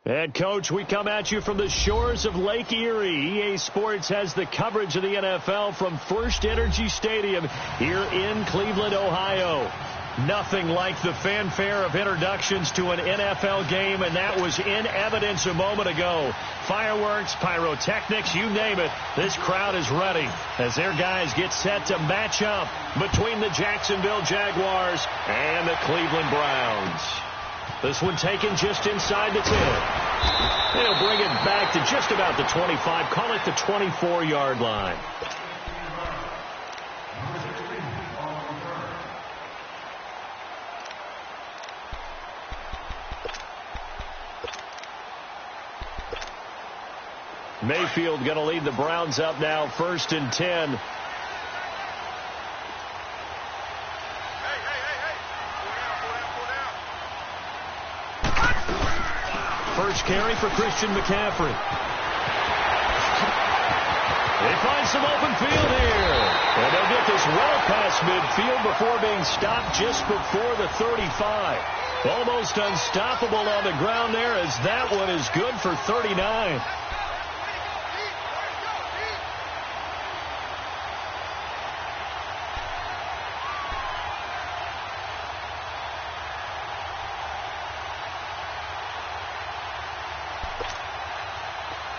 And, Coach, we come at you from the shores of Lake Erie. EA Sports has the coverage of the NFL from First Energy Stadium here in Cleveland, Ohio. Nothing like the fanfare of introductions to an NFL game, and that was in evidence a moment ago. Fireworks, pyrotechnics, you name it. This crowd is ready as their guys get set to match up between the Jacksonville Jaguars and the Cleveland Browns. This one taken just inside the 10. They'll bring it back to just about the 25. Call it the 24-yard line. Mayfield going to lead the Browns up now, 1st and 10. First carry for Christian McCaffrey. They find some open field here. And they'll get this well past midfield before being stopped just before the 35. Almost unstoppable on the ground there as that one is good for 39.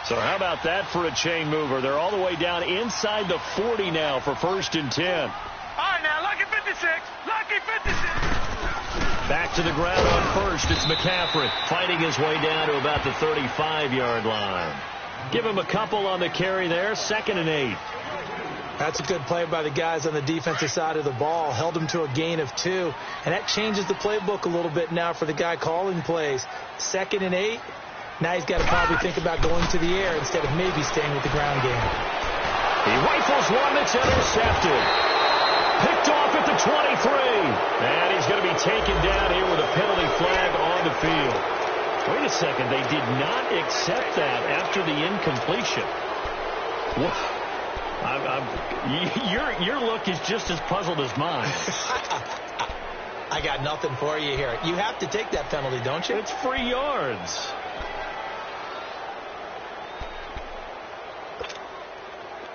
So how about that for a chain mover? They're all the way down inside the 40 now for 1st and 10. All right, now, lucky 56. Lucky 56. Back to the ground on first. It's McCaffrey fighting his way down to about the 35-yard line. Give him a couple on the carry there. 2nd and 8. That's a good play by the guys on the defensive side of the ball. Held him to a gain of 2. And that changes the playbook a little bit now for the guy calling plays. 2nd and 8. Now he's got to probably think about going to the air instead of maybe staying with the ground game. He rifles one that's intercepted. Picked off at the 23. And he's going to be taken down here with a penalty flag on the field. Wait a second. They did not accept that after the incompletion. Your look is just as puzzled as mine. I got nothing for you here. You have to take that penalty, don't you? It's free yards.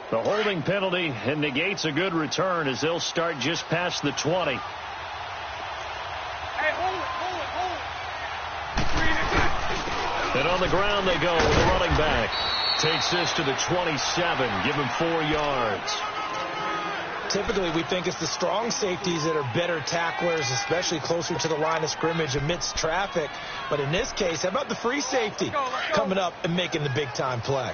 The holding penalty negates a good return as they'll start just past the 20. Hey, hold it. And on the ground they go with the running back. Takes this to the 27. Give him 4 yards. Typically, we think it's the strong safeties that are better tacklers, especially closer to the line of scrimmage amidst traffic. But in this case, how about the free safety coming up and making the big-time play?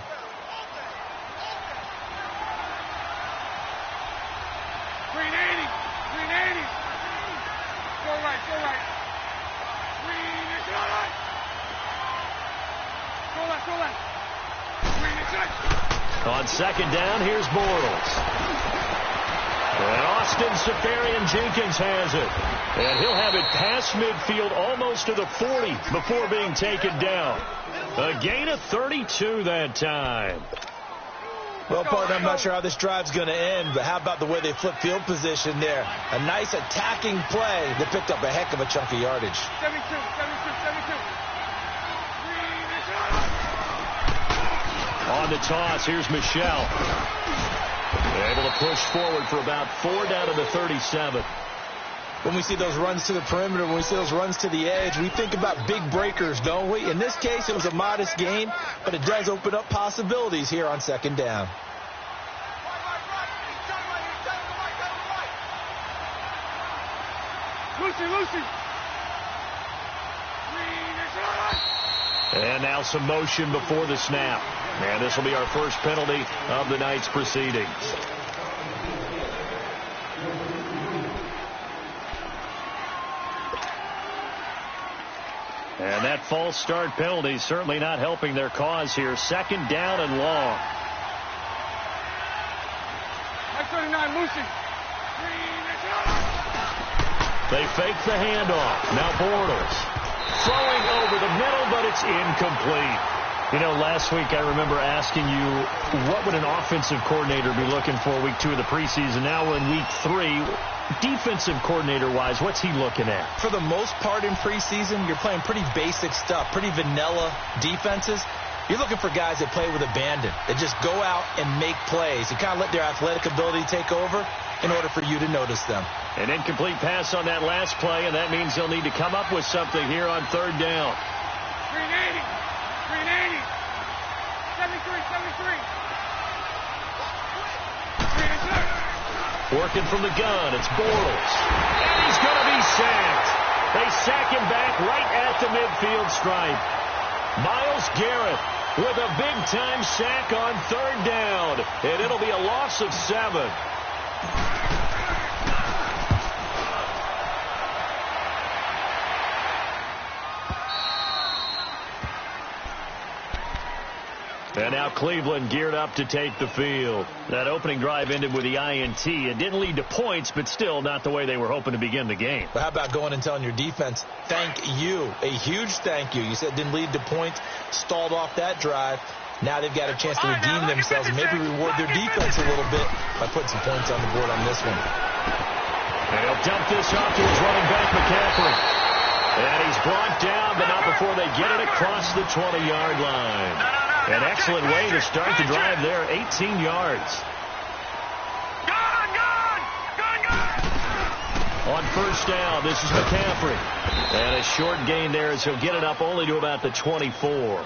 On 2nd down, here's Bortles. And Austin Seferian-Jenkins has it. And he'll have it past midfield almost to the 40 before being taken down. A gain of 32 that time. Well, partner, I'm not sure how this drive's going to end, but how about the way they flip field position there? A nice attacking play that picked up a heck of a chunk of yardage. 72. On the toss, here's Michelle. Able to push forward for about 4 down to the 37. When we see those runs to the perimeter, when we see those runs to the edge, we think about big breakers, don't we? In this case, it was a modest gain, but it does open up possibilities here on 2nd down. Lucy. And now some motion before the snap. And this will be our first penalty of the night's proceedings. And that false start penalty certainly not helping their cause here. 2nd down and long. 39, Lucy. They fake the handoff. Now Bortles throwing over the middle, but it's incomplete. You know, last week I remember asking you what would an offensive coordinator be looking for week 2 of the preseason. Now we're in week 3. Defensive coordinator-wise, what's he looking at? For the most part in preseason, you're playing pretty basic stuff, pretty vanilla defenses. You're looking for guys that play with abandon, that just go out and make plays. You kind of let their athletic ability take over in order for you to notice them. An incomplete pass on that last play, and that means they'll need to come up with something here on third down. 380. 380. 73. 73. Working from the gun, it's Bortles. And he's going to be sacked. They sack him back right at the midfield stripe. Myles Garrett with a big-time sack on third down. And it'll be a loss of 7. And now Cleveland geared up to take the field. That opening drive ended with the INT. It didn't lead to points, but still not the way they were hoping to begin the game. But how about going and telling your defense, thank you, a huge thank you. You said it didn't lead to points, stalled off that drive. Now they've got a chance to redeem themselves and maybe reward their defense a little bit by putting some points on the board on this one. And he'll dump this off to his running back, McCaffrey. And he's brought down, but not before they get it across the 20-yard line. An excellent way to start the drive there, 18 yards. On first down, this is McCaffrey. And a short gain there as he'll get it up only to about the 24.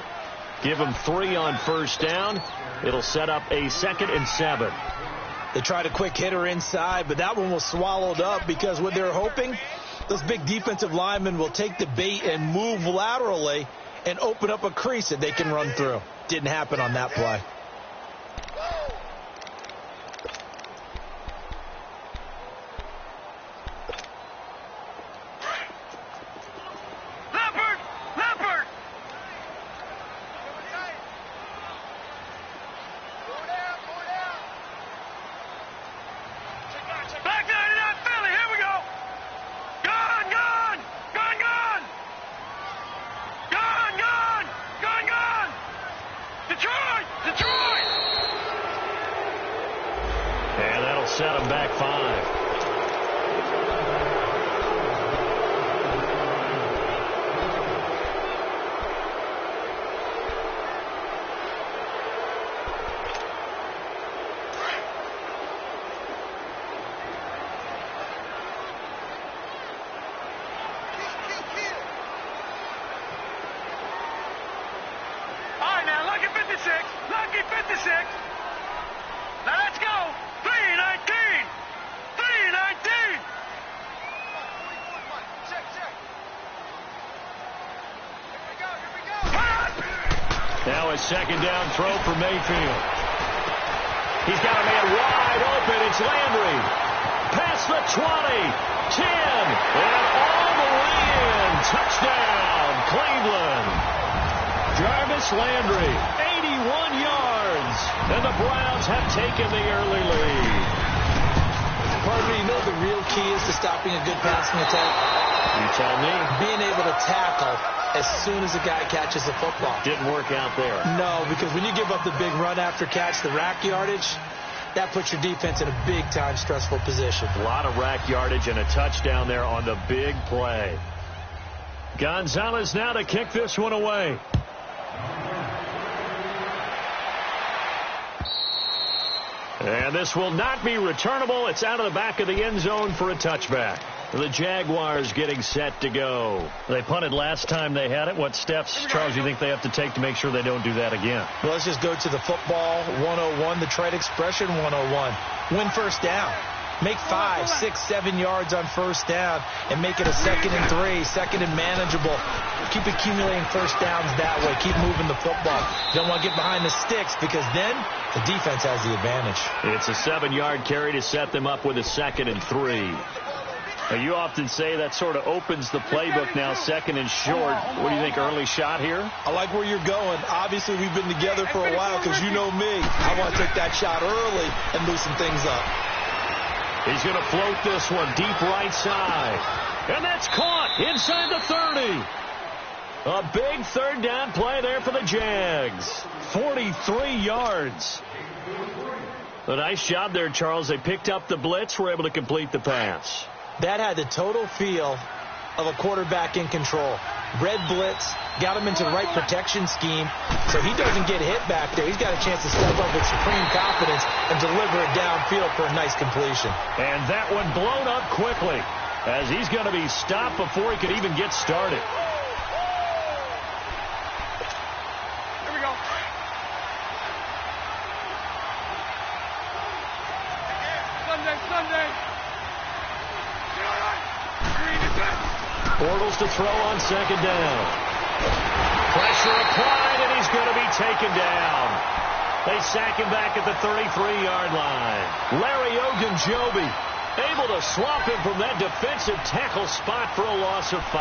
Give him 3 on first down. It'll set up a 2nd and 7. They tried a quick hitter inside, but that one was swallowed up because what they're hoping, those big defensive linemen will take the bait and move laterally and open up a crease that they can run through. Didn't happen on that play. Leopard! Back 99 Philly, here we go! Gone! Detroit! And that'll set them back 5. Lucky 56. Now let's go. 319. 319. Check. Here we go. Now a second down throw for Mayfield. He's got a man wide open. It's Landry. Past the 20. 10. And all the way in. Touchdown, Cleveland. Jarvis Landry, 81 yards, and the Browns have taken the early lead. Partner, you know the real key is to stopping a good passing attack? You tell me. Being able to tackle as soon as a guy catches the football. Didn't work out there. No, because when you give up the big run after catch, the rack yardage, that puts your defense in a big-time stressful position. A lot of rack yardage and a touchdown there on the big play. Gonzalez now to kick this one away. And this will not be returnable. It's out of the back of the end zone for a touchback. The Jaguars getting set to go. They punted last time they had it. What steps, Charles, you think they have to take to make sure they don't do that again? Well, let's just go to the football 101, the trade expression 101. Win first down. Make 5, 6, 7 yards on first down and make it a 2nd and 3, 2nd and manageable. Keep accumulating first downs that way. Keep moving the football. You don't want to get behind the sticks because then the defense has the advantage. It's a 7-yard carry to set them up with a 2nd and 3. Now, you often say that sort of opens the playbook now, 2nd and short. What do you think, early shot here? I like where you're going. Obviously, we've been together for a while because you know me. I want to take that shot early and loosen things up. He's going to float this one deep right side. And that's caught inside the 30. A big third down play there for the Jags. 43 yards. A nice job there, Charles. They picked up the blitz, were able to complete the pass. That had the total feel of a quarterback in control. Red blitz, got him into the right protection scheme, so he doesn't get hit back there. He's got a chance to step up with supreme confidence and deliver it downfield for a nice completion. And that one blown up quickly, as he's going to be stopped before he could even get started. Here we go. Sunday. Bortles to throw on second down. Pressure applied, and he's going to be taken down. They sack him back at the 33-yard line. Larry Ogunjobi able to swap him from that defensive tackle spot for a loss of 5.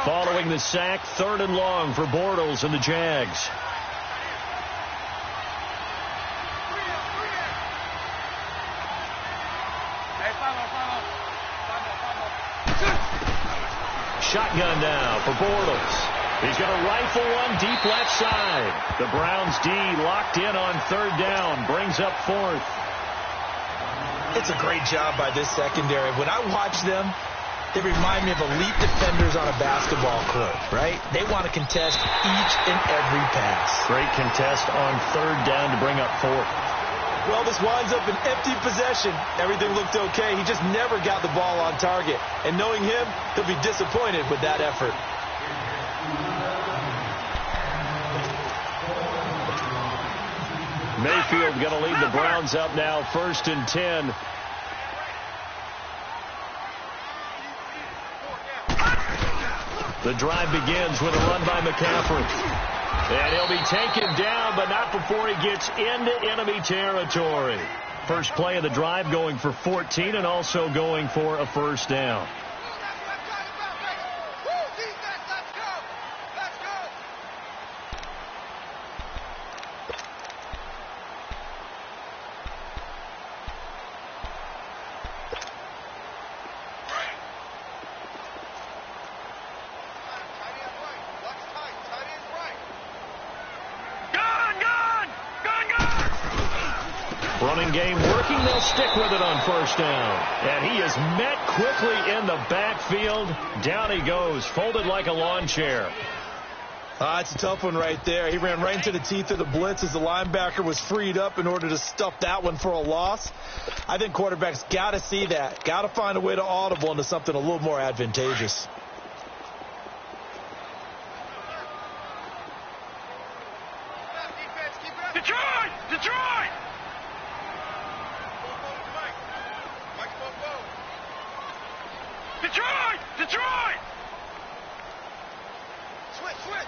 Following the sack, 3rd and long for Bortles and the Jags. Shotgun now for Bortles. He's going to rifle one deep left side. The Browns D locked in on 3rd down. Brings up 4th. It's a great job by this secondary. When I watch them, they remind me of elite defenders on a basketball court, right? They want to contest each and every pass. Great contest on 3rd down to bring up 4th. Well, this winds up an empty possession. Everything looked okay. He just never got the ball on target. And knowing him, he'll be disappointed with that effort. Mayfield going to lead the Browns up now, 1st and 10. The drive begins with a run by McCaffrey. And he'll be taken down, but not before he gets into enemy territory. First play of the drive going for 14 and also going for a 1st down. Running game working. They'll stick with it on 1st down. And he is met quickly in the backfield. Down he goes, folded like a lawn chair. It's a tough one right there. He ran right into the teeth of the blitz as the linebacker was freed up in order to stuff that one for a loss. I think quarterbacks got to see that. Got to find a way to audible into something a little more advantageous. Detroit! Detroit!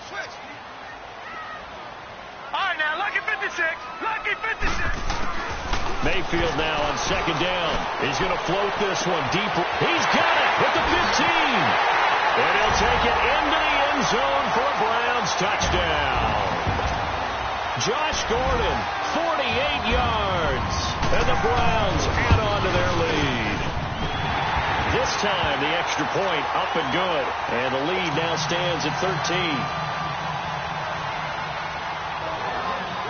Switch. All right, now, lucky 56. Mayfield now on 2nd down. He's going to float this one deep. He's got it with the 15. And he'll take it into the end zone for a Browns touchdown. Josh Gordon, 48 yards. And the Browns add on to their lead. This time, the extra point up and good. And the lead now stands at 13.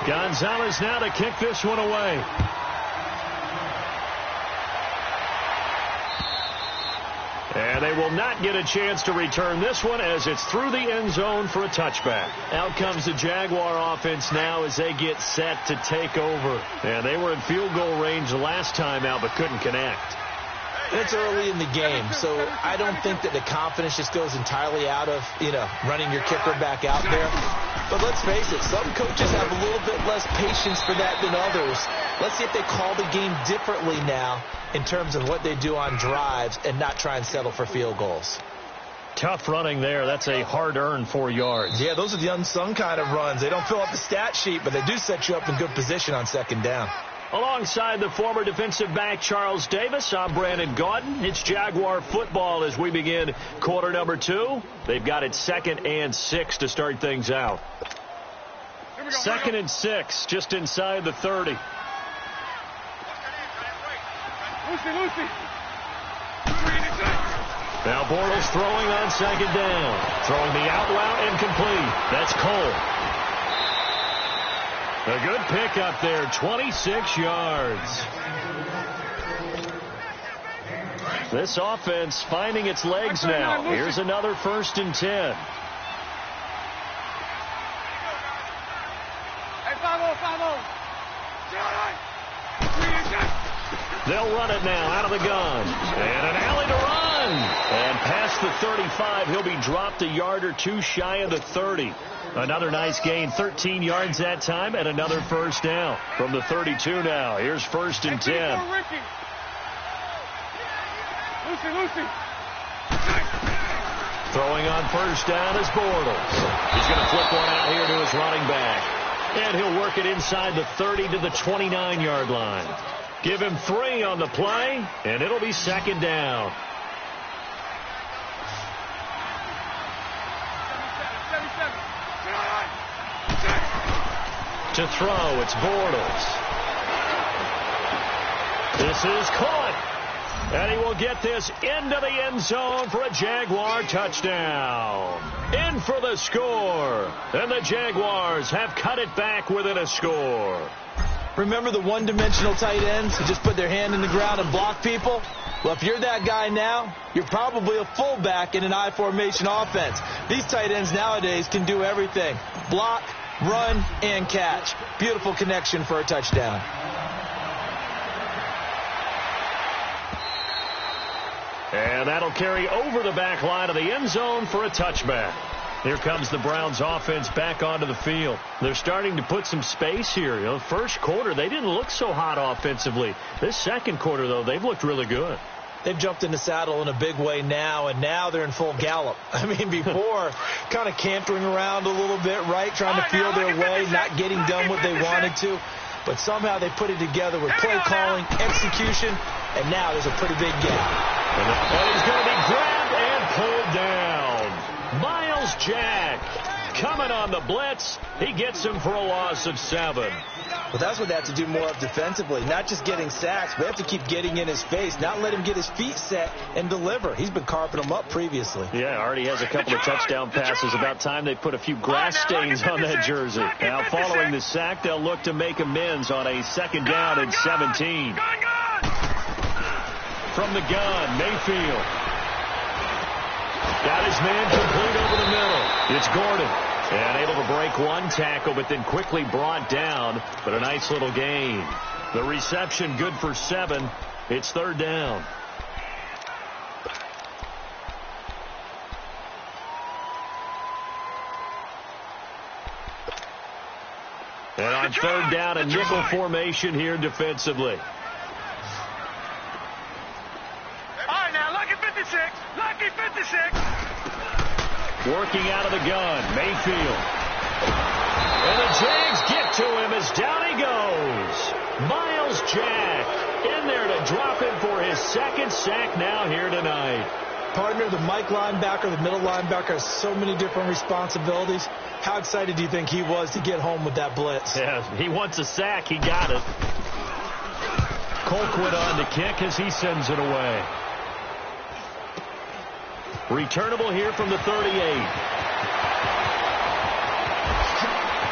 Gonzalez now to kick this one away. And they will not get a chance to return this one as it's through the end zone for a touchback. Out comes the Jaguar offense now as they get set to take over. And they were in field goal range last time out but couldn't connect. It's early in the game, so I don't think that the confidence just goes entirely out of, running your kicker back out there. But let's face it, some coaches have a little bit less patience for that than others. Let's see if they call the game differently now in terms of what they do on drives and not try and settle for field goals. Tough running there. That's a hard-earned 4 yards. Yeah, those are the unsung kind of runs. They don't fill up the stat sheet, but they do set you up in good position on 2nd down. Alongside the former defensive back Charles Davis, I'm Brandon Gaudin. It's Jaguar football as we begin quarter number 2. They've got it 2nd and 6 to start things out. 2nd and 6, just inside the 30. Lucy. Now Bortles throwing on second down. Throwing the out route incomplete. That's Cole. A good pickup there, 26 yards. This offense finding its legs now. Here's another 1st and 10. They'll run it now out of the gun. And an alley to run. And past the 35, he'll be dropped a yard or two shy of the 30. Another nice gain, 13 yards that time, and another 1st down. From the 32 now, here's 1st and 10. Throwing on 1st down is Bortles. He's going to flip one out here to his running back. And he'll work it inside the 30 to the 29-yard line. Give him 3 on the play, and it'll be 2nd down. To throw, it's Bortles. This is caught. And he will get this into the end zone for a Jaguar touchdown. In for the score. And the Jaguars have cut it back within a score. Remember the one-dimensional tight ends who just put their hand in the ground and block people? Well, if you're that guy now, you're probably a fullback in an I-formation offense. These tight ends nowadays can do everything. Block, run, and catch. Beautiful connection for a touchdown. And that'll carry over the back line of the end zone for a touchback. Here comes the Browns offense back onto the field. They're starting to put some space here. You know, first quarter, they didn't look so hot offensively. This second quarter, though, they've looked really good. They've jumped in the saddle in a big way now, and now they're in full gallop. I mean, before, kind of cantering around a little bit, right, trying to feel their way, not getting done what they wanted to. But somehow they put it together with play calling, execution, and now there's a pretty big gap. And he's going to be grabbed and pulled down. Miles Jack coming on the blitz. He gets him for a loss of 7. Well, that's what they have to do more of defensively, not just getting sacks. We have to keep getting in his face, not let him get his feet set and deliver. He's been carping them up previously. Yeah, already has a couple of touchdown passes. About time they put a few grass stains on that jersey. Now following the sack, they'll look to make amends on a 2nd down and 17. From the gun, Mayfield. Got his man complete over the middle. It's Gordon. And able to break one tackle, but then quickly brought down. But a nice little gain. The reception good for 7. It's 3rd down. And on 3rd down, a nickel formation here defensively. Lucky 56. Working out of the gun, Mayfield. And the Jags get to him as down he goes. Miles Jack in there to drop him for his 2nd sack now here tonight. Partner, the Mike linebacker, the middle linebacker has so many different responsibilities. How excited do you think he was to get home with that blitz? Yeah, he wants a sack. He got it. Colquitt on to kick as he sends it away. Returnable here from the 38.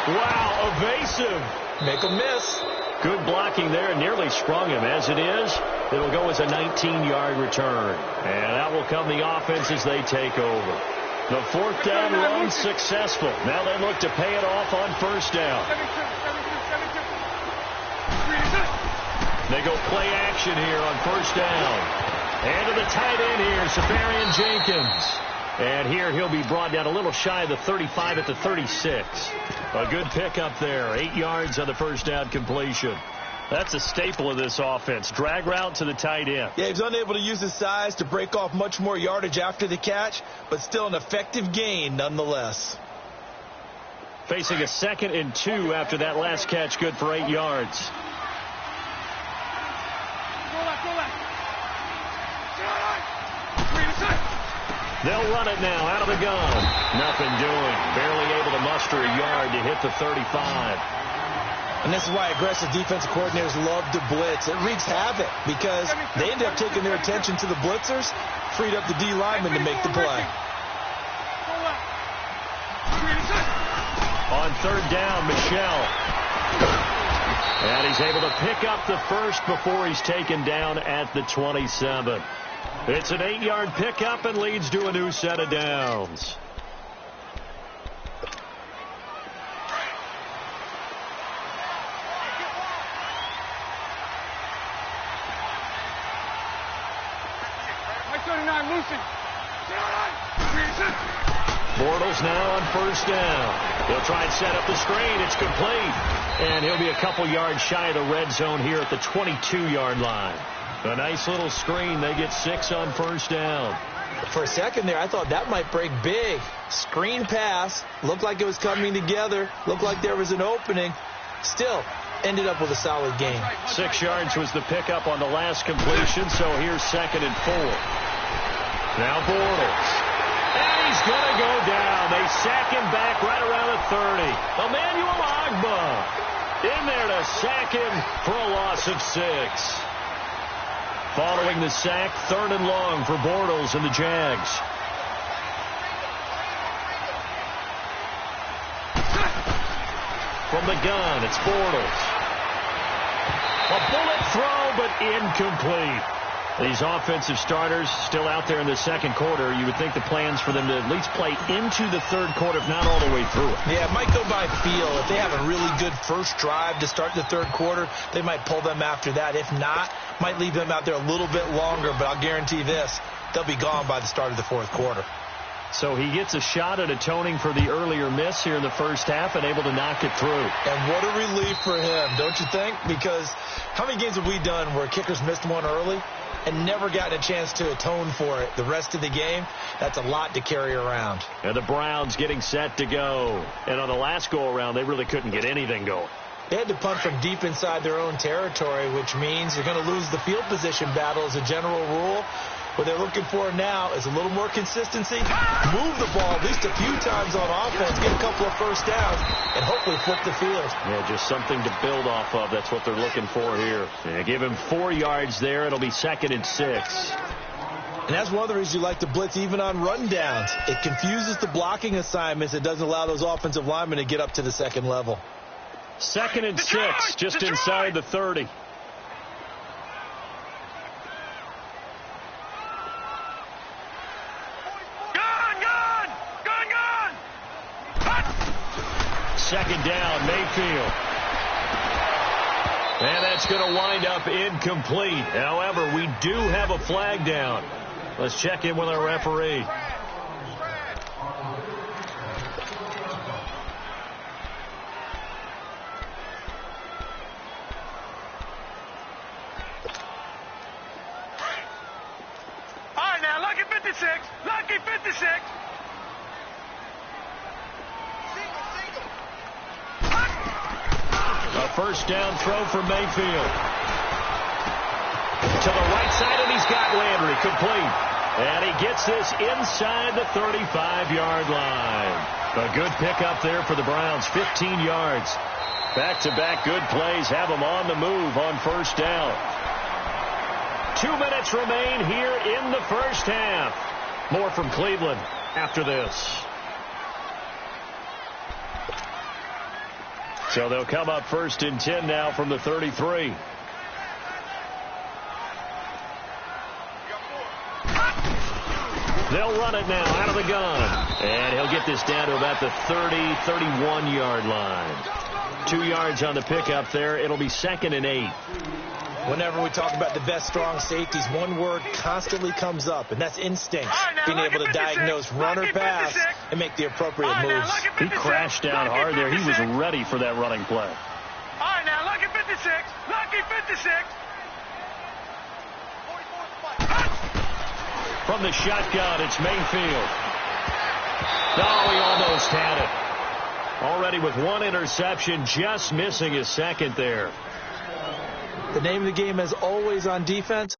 Wow, evasive. Make a miss. Good blocking there, and nearly sprung him. As it is, it'll go as a 19-yard return. And that will come the offense as they take over. The 4th down run successful. Now they look to pay it off on 1st down. They go play action here on 1st down. And to the tight end here, Safarian Jenkins. And here he'll be brought down a little shy of the 35 at the 36. A good pickup there. 8 yards on the 1st down completion. That's a staple of this offense. Drag route to the tight end. Yeah, he's unable to use his size to break off much more yardage after the catch, but still an effective gain nonetheless. Facing a 2nd and 2 after that last catch, good for 8 yards. They'll run it now out of the gun. Nothing doing. Barely able to muster a yard to hit the 35. And this is why aggressive defensive coordinators love to blitz. It wreaks havoc because they end up taking their attention to the blitzers. freed up the D lineman to make the play. On third down, Michelle. And he's able to pick up the first before he's taken down at the 27. It's an 8-yard pickup and leads to a new set of downs. Bortles now on first down. He'll try and set up the screen. It's complete. And he'll be a couple yards shy of the red zone here at the 22-yard line. A nice little screen. They get 6 on first down. For a second there, I thought that might break big. Screen pass. Looked like it was coming together. Looked like there was an opening. Still ended up with a solid gain. 6 yards was the pickup on the last completion, so here's 2nd and 4. Now Bortles. And he's going to go down. They sack him back right around the 30. Emmanuel Agba in there to sack him for a loss of 6. Following the sack, 3rd and long for Bortles and the Jags. From the gun, it's Bortles. A bullet throw, but incomplete. These offensive starters still out there in the second quarter. You would think the plans for them to at least play into the third quarter, if not all the way through it. Yeah, it might go by feel. If they have a really good first drive to start the third quarter, they might pull them after that. If not, might leave them out there a little bit longer, but I'll guarantee this, they'll be gone by the start of the fourth quarter. So he gets a shot at atoning for the earlier miss here in the first half and able to knock it through. And what a relief for him, don't you think? Because how many games have we done where kickers missed one early and never gotten a chance to atone for it the rest of the game? That's a lot to carry around. And the Browns getting set to go. And on the last go-around, they really couldn't get anything going. They had to punt from deep inside their own territory, which means you're going to lose the field position battle as a general rule. What they're looking for now is a little more consistency, move the ball at least a few times on offense, get a couple of first downs, and hopefully flip the field. Yeah, just something to build off of. That's what they're looking for here. Yeah, give him 4 yards there. It'll be 2nd and 6. And that's one of the reasons you like to blitz even on run downs. It confuses the blocking assignments. It doesn't allow those offensive linemen to get up to the second level. 2nd and 6, just inside the 30. Second down, Mayfield. And that's going to wind up incomplete. However, we do have a flag down. Let's check in with our referee. All right, now, lucky 56. Lucky 56. A first down throw for Mayfield. To the right side, and he's got Landry complete. And he gets this inside the 35-yard line. A good pickup there for the Browns, 15 yards. Back-to-back good plays have them on the move on first down. 2 minutes remain here in the first half. More from Cleveland after this. So they'll come up 1st and 10 now from the 33. They'll run it now out of the gun. And he'll get this down to about the 30, 31-yard line. 2 yards on the pickup there. It'll be 2nd and 8. Whenever we talk about the best strong safeties, one word constantly comes up, and that's instinct. Being able to diagnose run or pass and make the appropriate moves. He crashed down hard there. He was ready for that running play. All right, now, lucky 56. Lucky 56. From the shotgun, it's Mayfield. Oh, he almost had it. Already with 1 interception, just missing his 2nd there. The name of the game, as always on defense,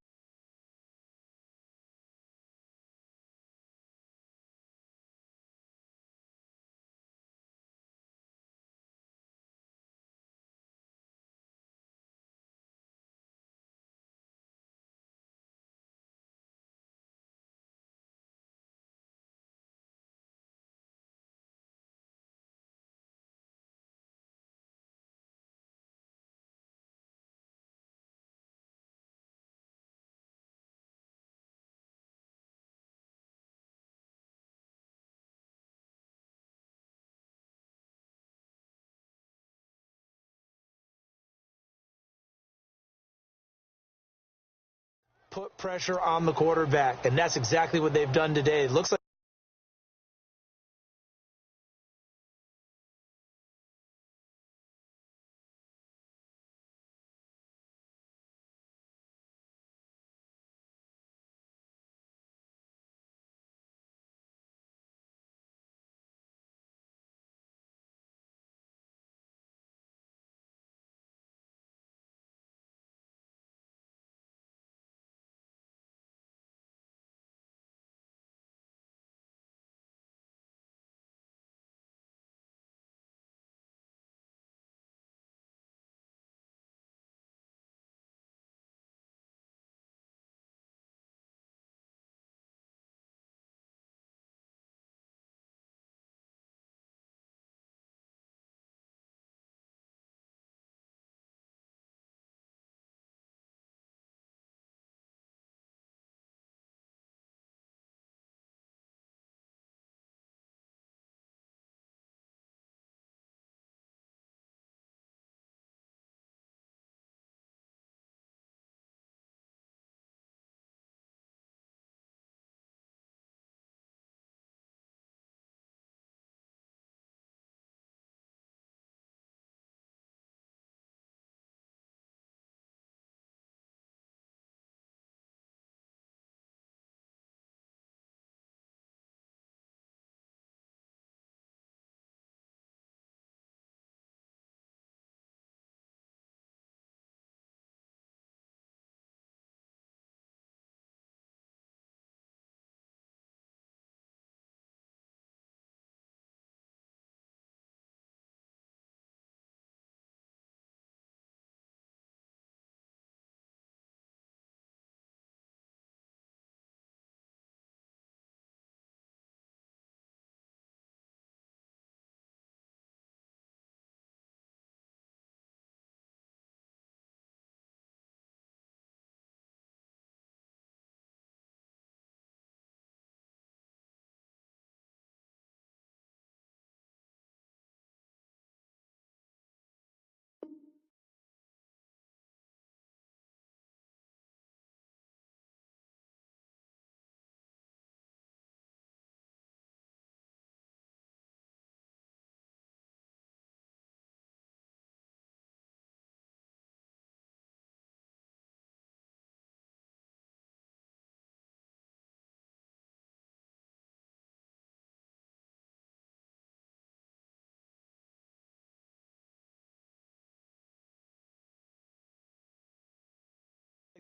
Put pressure on the quarterback, and that's exactly what they've done today. It looks like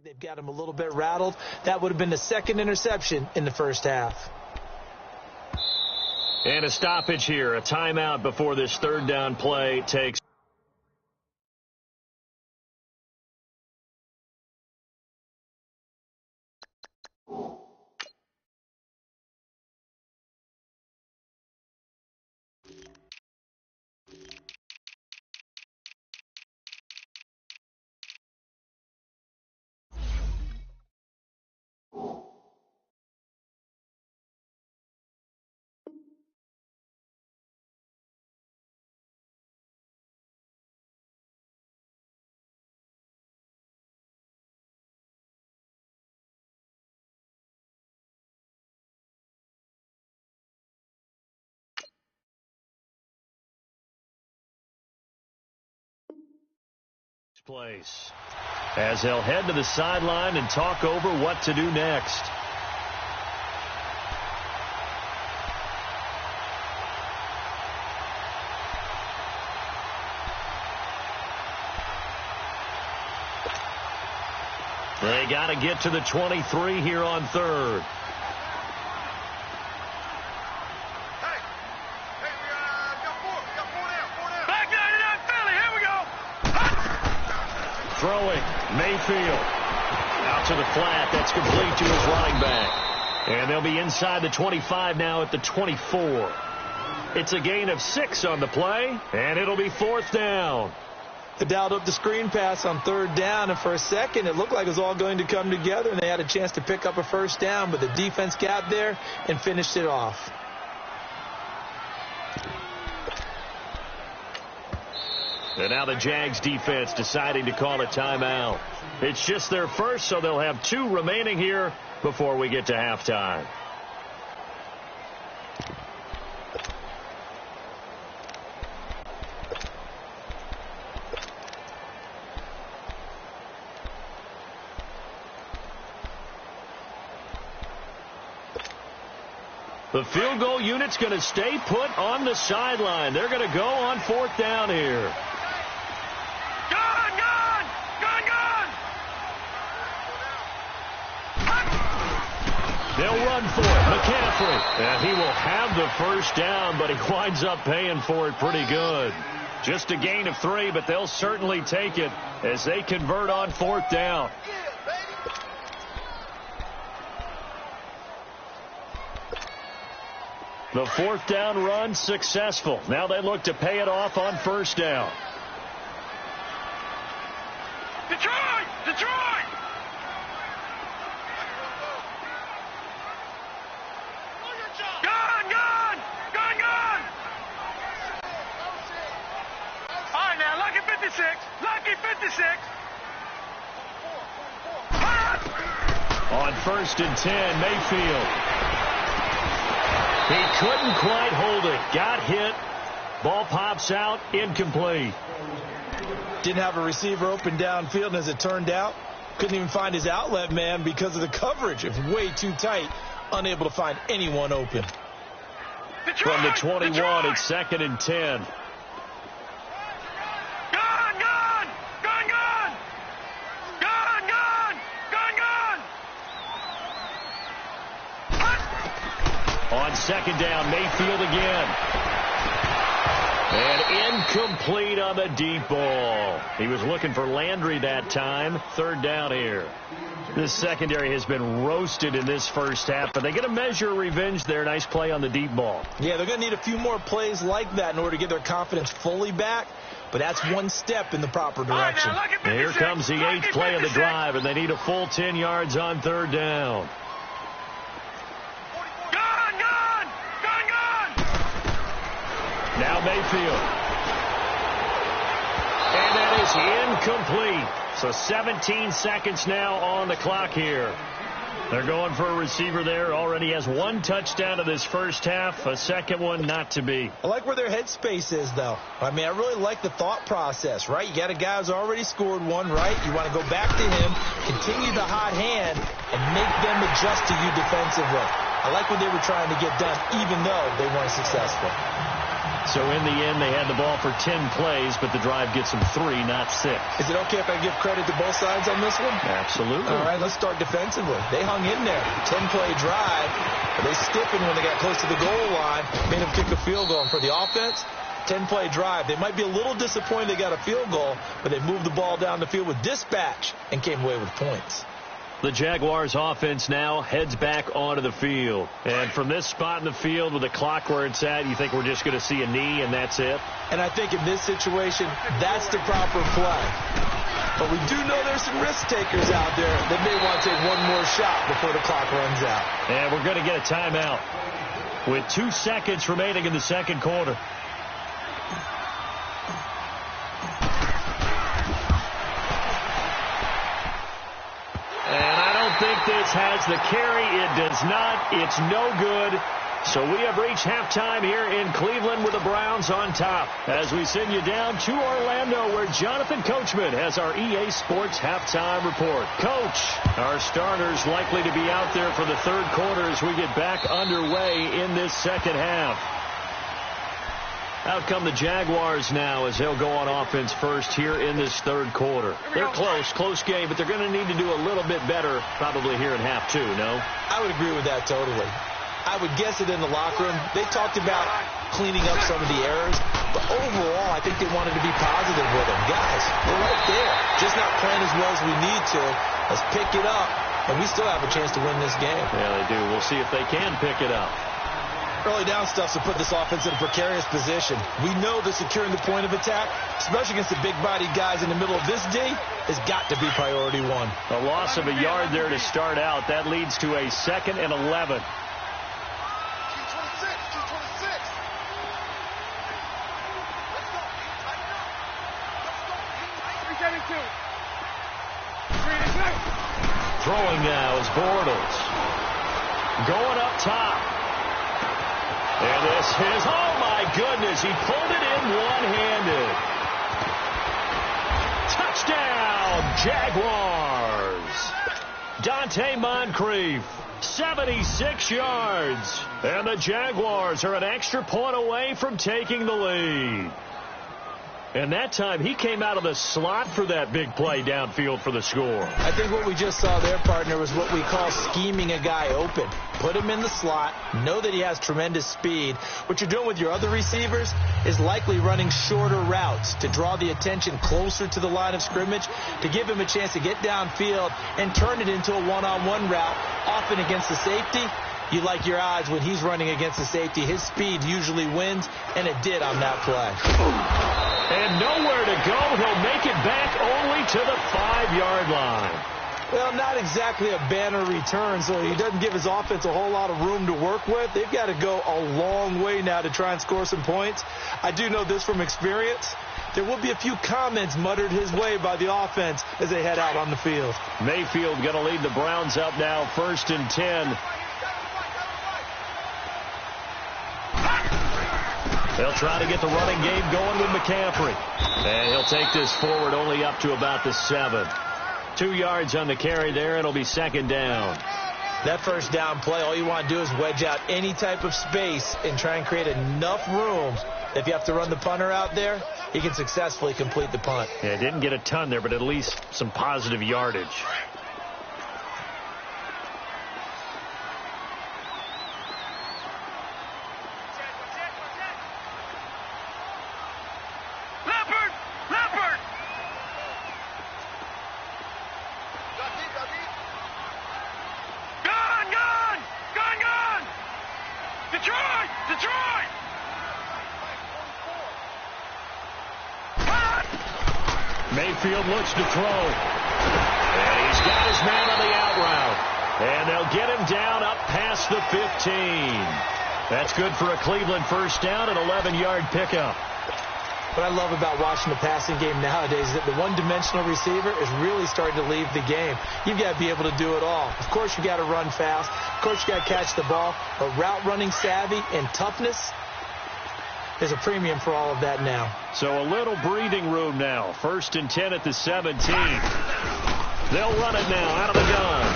they've got him a little bit rattled. That would have been the second interception in the first half. And a stoppage here, a timeout before this third down play takes. Place as they'll head to the sideline and talk over what to do next. They got to get to the 23 here on third. Throwing, Mayfield. Out to the flat. That's complete to his running back. And they'll be inside the 25 now at the 24. It's a gain of 6 on the play, and it'll be fourth down. They dialed up the screen pass on third down, and for a second it looked like it was all going to come together, and they had a chance to pick up a first down, but the defense got there and finished it off. And now the Jags defense deciding to call a timeout. It's just their first, so they'll have 2 remaining here before we get to halftime. The field goal unit's going to stay put on the sideline. They're going to go on 4th down here. They'll run for it. McCaffrey. And he will have the first down, but he winds up paying for it pretty good. Just a gain of 3, but they'll certainly take it as they convert on 4th down. The 4th down run successful. Now they look to pay it off on 1st down. Detroit! Detroit! Gun! Gun! Gun! Gun! All right, now, lucky 56. Lucky 56. On 1st and 10, Mayfield. He couldn't quite hold it. Got hit. Ball pops out. Incomplete. Didn't have a receiver open downfield, and as it turned out, couldn't even find his outlet man because of the coverage. It was way too tight. Unable to find anyone open. From the 21, it's 2nd and 10. Gun! Gun! Gun! Gun! Gun! Gun! Gun! Gun! On 2nd down, Mayfield again. And incomplete on the deep ball. He was looking for Landry that time. 3rd down here. This secondary has been roasted in this first half, but they get a measure of revenge there. Nice play on the deep ball. Yeah, they're going to need a few more plays like that in order to get their confidence fully back, but that's one step in the proper direction. Right, now, and here comes the 8th play of the drive, and they need a full 10 yards on 3rd down. Gun! Gun! Gun! Gun! Now Mayfield. And that is incomplete. So 17 seconds now on the clock here. They're going for a receiver there. Already has 1 touchdown in this first half. A second one not to be. I like where their headspace is, though. I mean, I really like the thought process, right? You got a guy who's already scored 1, right? You want to go back to him, continue the hot hand, and make them adjust to you defensively. I like what they were trying to get done, even though they weren't successful. So in the end, they had the ball for 10 plays, but the drive gets them 3, not 6. Is it okay if I give credit to both sides on this one? Absolutely. All right, let's start defensively. They hung in there. 10-play drive. But they stiffened when they got close to the goal line. Made them kick a field goal. And for the offense, 10-play drive. They might be a little disappointed they got a field goal, but they moved the ball down the field with dispatch and came away with points. The Jaguars offense now heads back onto the field. And from this spot in the field with the clock where it's at, you think we're just going to see a knee and that's it? And I think in this situation, that's the proper play. But we do know there's some risk takers out there that may want to take one more shot before the clock runs out. And we're going to get a timeout with 2 seconds remaining in the second quarter. Think this has the carry. It does not. It's no good. So we have reached halftime here in Cleveland with the Browns on top. As we send you down to Orlando, where Jonathan Coachman has our EA Sports halftime report. Coach, our starters likely to be out there for the third quarter as we get back underway in this second half. Out come the Jaguars now as they'll go on offense first here in this third quarter. They're close game, but they're going to need to do a little bit better probably here in half 2, no? I would agree with that totally. I would guess it in the locker room. They talked about cleaning up some of the errors, but overall I think they wanted to be positive with them. Guys, we're right there. Just not playing as well as we need to. Let's pick it up, and we still have a chance to win this game. Yeah, they do. We'll see if they can pick it up. Early down stuff to put this offense in a precarious position. We know that securing the point of attack, especially against the big-bodied guys in the middle of this D, has got to be priority 1. A loss of a yard there to start out. That leads to a 2nd and 11. Throwing now is Bortles. Going up top. And this is, oh my goodness, he pulled it in one-handed. Touchdown, Jaguars. Dante Moncrief, 76 yards. And the Jaguars are an extra point away from taking the lead. And that time, he came out of the slot for that big play downfield for the score. I think what we just saw there, partner, was what we call scheming a guy open. Put him in the slot, know that he has tremendous speed. What you're doing with your other receivers is likely running shorter routes to draw the attention closer to the line of scrimmage, to give him a chance to get downfield and turn it into a one-on-one route, often against the safety. You like your odds when he's running against the safety. His speed usually wins, and it did on that play. And nowhere to go. He'll make it back only to the 5-yard line. Well, not exactly a banner return, so he doesn't give his offense a whole lot of room to work with. They've got to go a long way now to try and score some points. I do know this from experience. There will be a few comments muttered his way by the offense as they head out on the field. Mayfield going to lead the Browns up now, 1st and 10. They'll try to get the running game going with McCaffrey. And he'll take this forward only up to about the 7. 2 yards on the carry there. It'll be 2nd down. That first down play, all you want to do is wedge out any type of space and try and create enough room. If you have to run the punter out there, he can successfully complete the punt. Yeah, didn't get a ton there, but at least some positive yardage. Mayfield looks to throw. And he's got his man on the out route. And they'll get him down up past the 15. That's good for a Cleveland first down, an 11-yard pickup. What I love about watching the passing game nowadays is that the one-dimensional receiver is really starting to leave the game. You've got to be able to do it all. Of course, you got to run fast. Of course, you got to catch the ball. But route running savvy and toughness, there's a premium for all of that now. So a little breathing room now. 1st and 10 at the 17. They'll run it now out of the gun.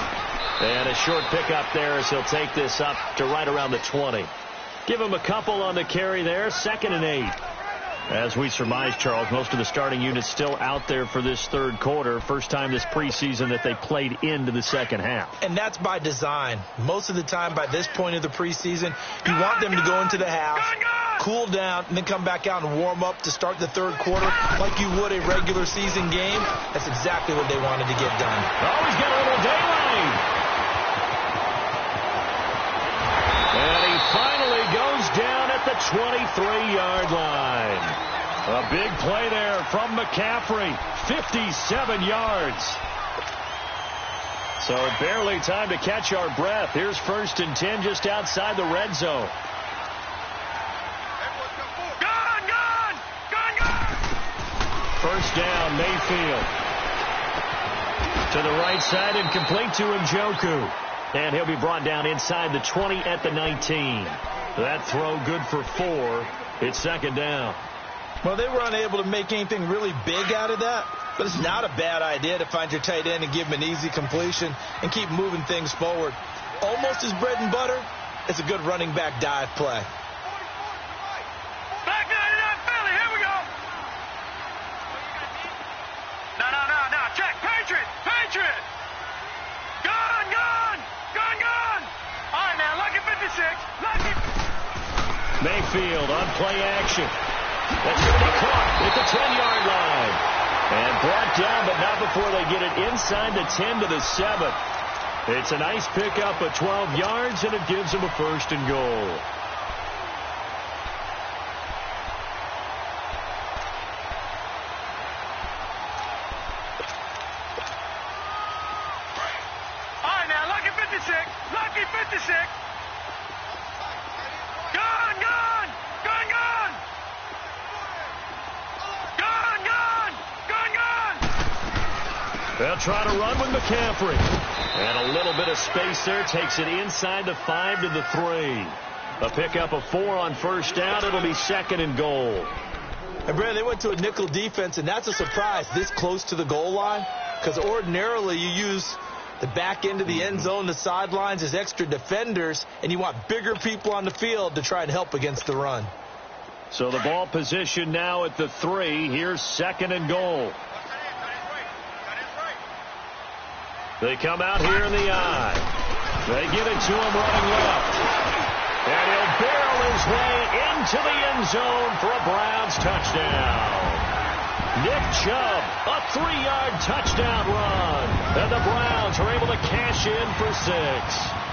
And a short pickup there as he'll take this up to right around the 20. Give him a couple on the carry there. 2nd and 8. As we surmise, Charles, most of the starting units still out there for this 3rd quarter. First time this preseason that they played into the 2nd half. And that's by design. Most of the time by this point of the preseason, you want them to go into the half, cool down, and then come back out and warm up to start the 3rd quarter like you would a regular season game. That's exactly what they wanted to get done. Oh, he's got a little daylight. And he finally goes down at the 23-yard line. A big play there from McCaffrey. 57 yards. So barely time to catch our breath. Here's 1st and 10 just outside the red zone. First down, Mayfield. To the right side and complete to Njoku. And he'll be brought down inside the 20 at the 19. That throw good for 4. It's 2nd down. Well, they were unable to make anything really big out of that. But it's not a bad idea to find your tight end and give him an easy completion and keep moving things forward. Almost his bread and butter. It's a good running back dive play. Patriot! Gun! All right, now, lucky 56. Lucky. Mayfield on play action. That's going to be caught at the 10-yard line. And brought down, but not before they get it inside the 10 to the 7. It's a nice pickup of 12 yards, and it gives them a 1st and goal. Lucky 56. Gun! They'll try to run with McCaffrey. And a little bit of space there. Takes it inside the 5 to the 3. A pickup of 4 on first down. It'll be 2nd and goal. And, Brad, they went to a nickel defense, and that's a surprise this close to the goal line, because ordinarily you use the back end of the end zone, the sidelines as extra defenders, and you want bigger people on the field to try and help against the run. So the ball position now at the 3. Here's 2nd and goal. They come out here in the eye. They give it to him running left. And he'll barrel his way into the end zone for a Browns touchdown. Nick Chubb, a 3-yard touchdown run. And the Browns are able to cash in for 6.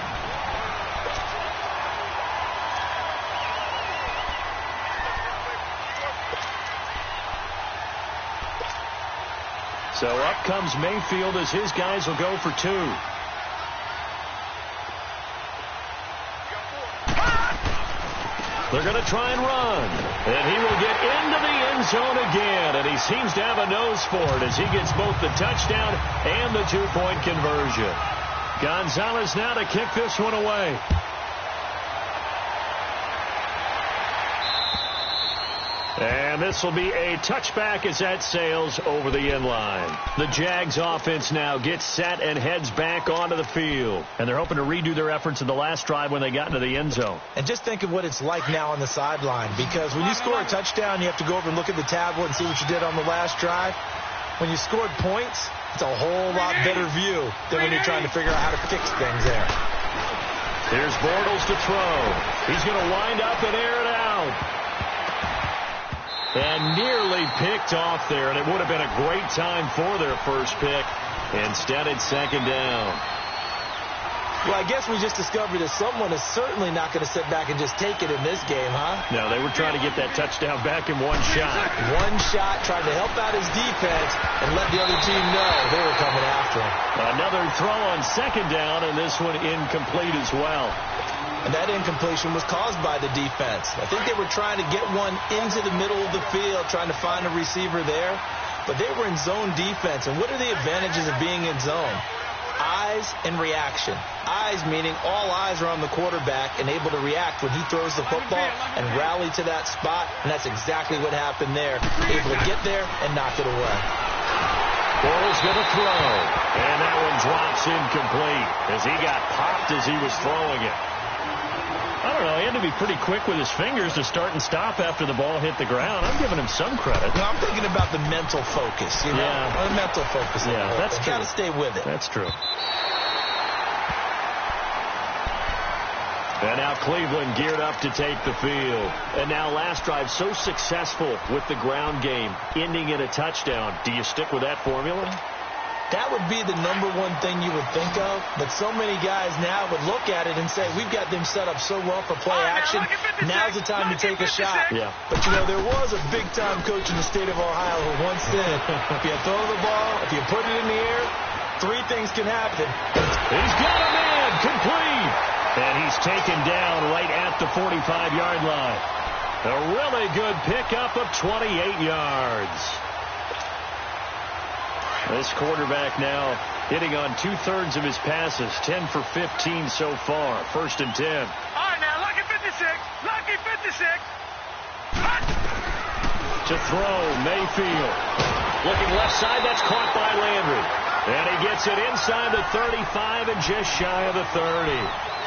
So up comes Mayfield as his guys will go for 2. They're going to try and run. And he will get into the end zone again. And he seems to have a nose for it as he gets both the touchdown and the 2-point conversion. Gonzalez now to kick this one away. And this will be a touchback as that sails over the end line. The Jags offense now gets set and heads back onto the field. And they're hoping to redo their efforts in the last drive when they got into the end zone. And just think of what it's like now on the sideline, because when you score a touchdown, you have to go over and look at the tablet and see what you did on the last drive. When you scored points, it's a whole lot better view than when you're trying to figure out how to fix things there. Here's Bortles to throw. He's going to wind up and air it out. And nearly picked off there, and it would have been a great time for their first pick. Instead, it's 2nd down. Well, I guess we just discovered that someone is certainly not going to sit back and just take it in this game, huh? No, they were trying to get that touchdown back in one shot. One shot, trying to help out his defense and let the other team know they were coming after him. Another throw on 2nd down, and this one incomplete as well. And that incompletion was caused by the defense. I think they were trying to get one into the middle of the field, trying to find a receiver there. But they were in zone defense. And what are the advantages of being in zone? Eyes and reaction. Eyes meaning all eyes are on the quarterback and able to react when he throws the football and rally to that spot. And that's exactly what happened there. Able to get there and knock it away. Bortles going to throw. And that one drops incomplete as he got popped as he was throwing it. I don't know. He had to be pretty quick with his fingers to start and stop after the ball hit the ground. I'm giving him some credit. No, I'm thinking about the mental focus. You know? Yeah. The mental focus. Yeah, that's true. Got to stay with it. That's true. And now Cleveland geared up to take the field. And now last drive so successful with the ground game, ending in a touchdown. Do you stick with that formula? That would be the number one thing you would think of, but so many guys now would look at it and say, we've got them set up so well for play action, now's the time to take a shot. Yeah. But, you know, there was a big-time coach in the state of Ohio who once said, if you throw the ball, if you put it in the air, 3 things can happen. He's got a man, complete. And he's taken down right at the 45-yard line. A really good pickup of 28 yards. This quarterback now hitting on 2/3 of his passes, 10 for 15 so far. 1st and 10. All right, now, lucky 56. Lucky 56. To throw, Mayfield. Looking left side, that's caught by Landry. And he gets it inside the 35 and just shy of the 30.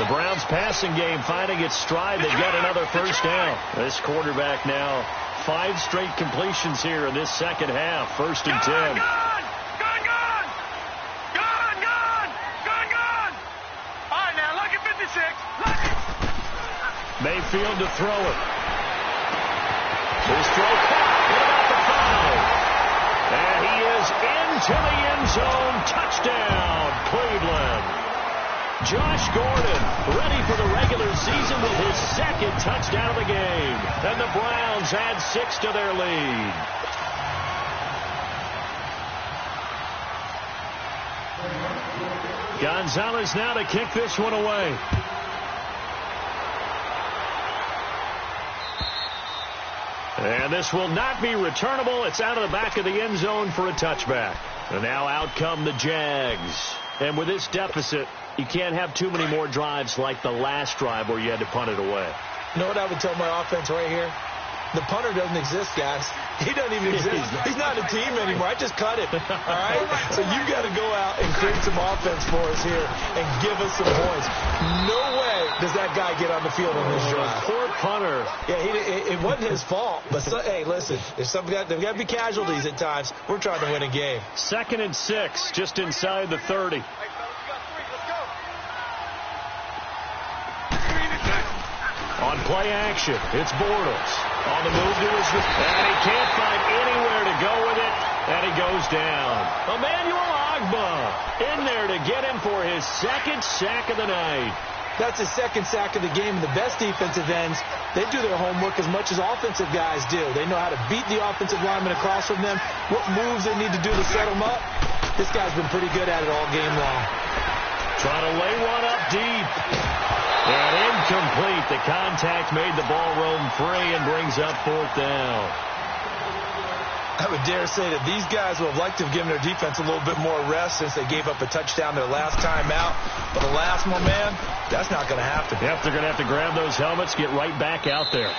The Browns passing game finding its stride. They've got another 1st down. This quarterback now 5 straight completions here in this second half. 1st and 10. Mayfield to throw it. His throw caught. What about the 5? And he is into the end zone. Touchdown, Cleveland. Josh Gordon ready for the regular season with his 2nd touchdown of the game. And the Browns add 6 to their lead. Gonzalez now to kick this one away. And this will not be returnable. It's out of the back of the end zone for a touchback. And now out come the Jags. And with this deficit, you can't have too many more drives like the last drive where you had to punt it away. You know what I would tell my offense right here? The punter doesn't exist, guys. He doesn't even exist. He's not a team anymore. I just cut him. All right? So you got to go out and create some offense for us here and give us some points. No way does that guy get on the field on this drive. Poor punter. Yeah, it wasn't his fault. But, hey, listen, there's got to be casualties at times. We're trying to win a game. 2nd and 6, just inside the 30. On play action, it's Bortles. On the move to his... And he can't find anywhere to go with it. And he goes down. Emmanuel Ogbah in there to get him for his 2nd sack of the night. That's his 2nd sack of the game. And the best defensive ends, they do their homework as much as offensive guys do. They know how to beat the offensive lineman across from them, what moves they need to do to set them up. This guy's been pretty good at it all game long. Trying to lay one up deep. And incomplete. The contact made the ball roam free and brings up 4th down. I would dare say that these guys would have liked to have given their defense a little bit more rest since they gave up a touchdown their last time out. But the last one, man, that's not going to happen. Yep, they're going to have to grab those helmets, get right back out there.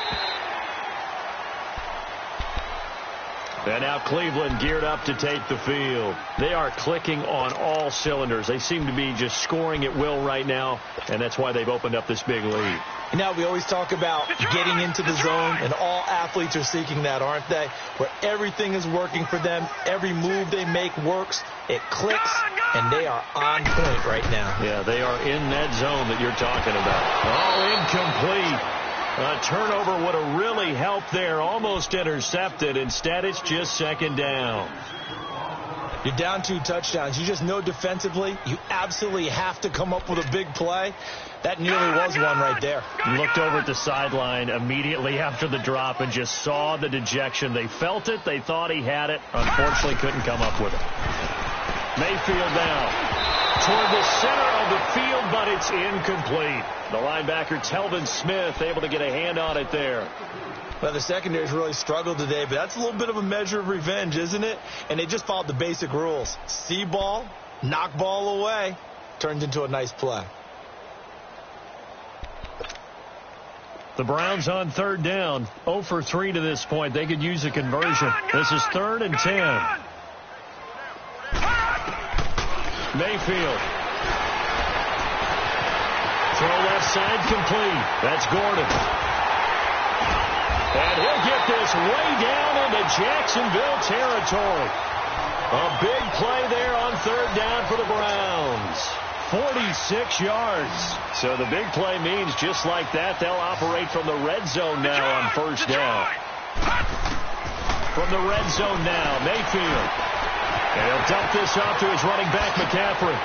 And now Cleveland geared up to take the field. They are clicking on all cylinders. They seem to be just scoring at will right now, and that's why they've opened up this big lead. Now, we always talk about getting into the zone, and all athletes are seeking that, aren't they? Where everything is working for them. Every move they make works. It clicks, and they are on point right now. Yeah, they are in that zone that you're talking about. Oh, incomplete. A turnover would have really helped there. Almost intercepted. Instead, it's just 2nd down. You're down 2 touchdowns. You just know defensively you absolutely have to come up with a big play. That nearly was one right there. Looked over at the sideline immediately after the drop and just saw the dejection. They felt it. They thought he had it. Unfortunately, couldn't come up with it. Mayfield now toward the center of the field, but it's incomplete. The linebacker, Telvin Smith, able to get a hand on it there. Well, the secondary's really struggled today, but that's a little bit of a measure of revenge, isn't it? And they just followed the basic rules. See ball, knock ball away, turns into a nice play. The Browns on 3rd down, 0 for 3 to this point. They could use a conversion. This is 3rd and 10. Mayfield. Throw left side complete. That's Gordon. And he'll get this way down into Jacksonville territory. A big play there on 3rd down for the Browns. 46 yards. So the big play means just like that, they'll operate from the red zone now on 1st down. From the red zone now, Mayfield. And he'll dump this off to his running back, McCaffrey.